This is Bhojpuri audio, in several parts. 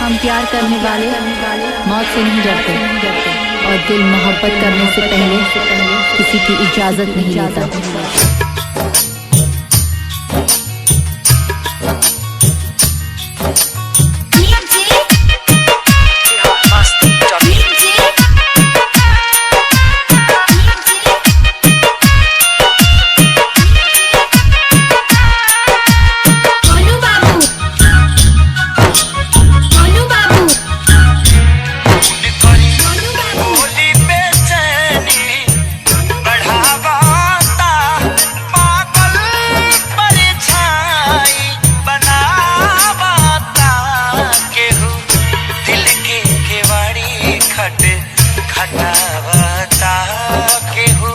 हम प्यार करने वाले मौत से नहीं डरते और दिल मोहब्बत करने से पहले किसी की इजाजत नहीं लेता। खटावता केहू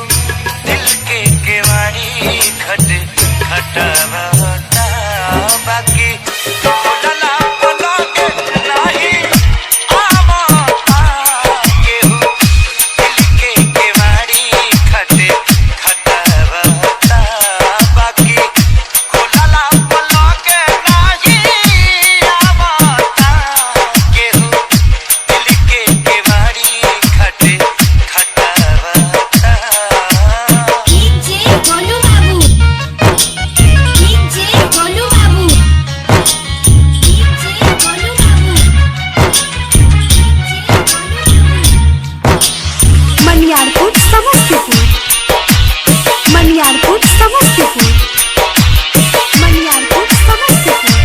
दिल के केवाड़ी खटावता बाकी बोलला बोलोगे नहीं आवता केहू दिल के केवाड़ी खटावता बाकी बोलला बोलोगे नहीं आवता केहू दिल के केवाड़ी मनियारकोट समस्तीपुर, मनियारकोट समस्तीपुर, मनियारकोट समस्तीपुर,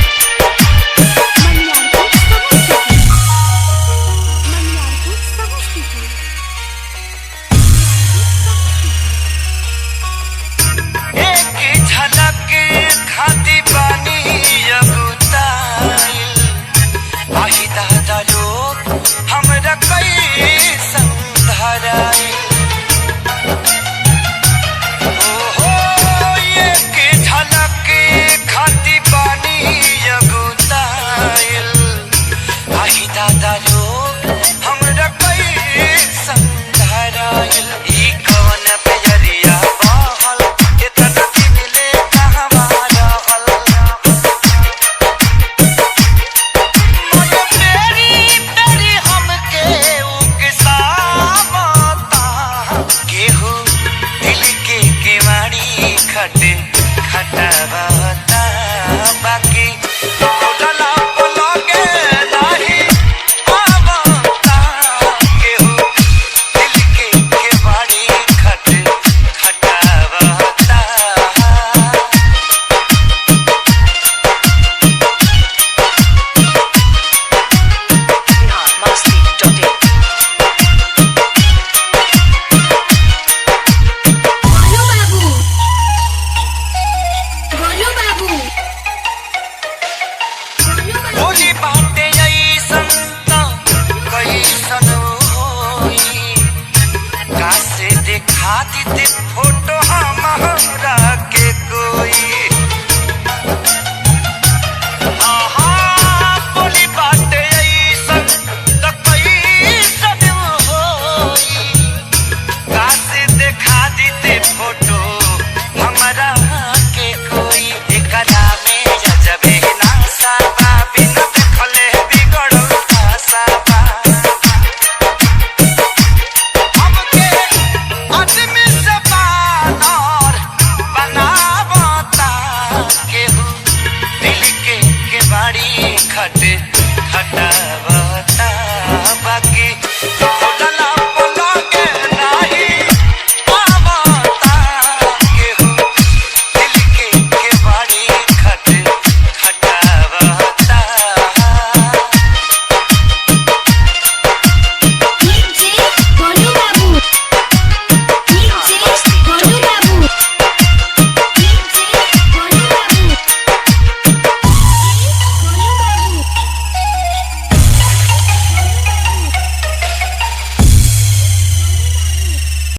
मनियारकोट समस्तीपुर, मनियारकोट समस्तीपुर। एक झलक खाती पानी अगुताइल आही दादा लोग हमरा कैसन धराइल ओहो एक झलक खाती पानी अगुताइल आही दादा लोग हमरा कैसन धराइल ई कवन बेजरिया बहल इतना दिन ले कहवा रहल मन तेरी तेरी हमके उकसावता केहू दिल के केवाड़ी खटावता बाकी बोलला बोलोगे नहीं आवता केहू दिल के केवाड़ी खटावता। बोली बाटे ऐसन त कैसन होई कासे देखा दीते फोटो हमारा के कोई आहा बोली बाटे ऐसन त कैसन होई कासे देखा दीते फोटो हमारा के कोई एकरा में जबे नासा बिन देखले बिगड़ल भाषा हमके आदमी से बानर बनावता केहू दिल के केवाड़ी खटावता बाकी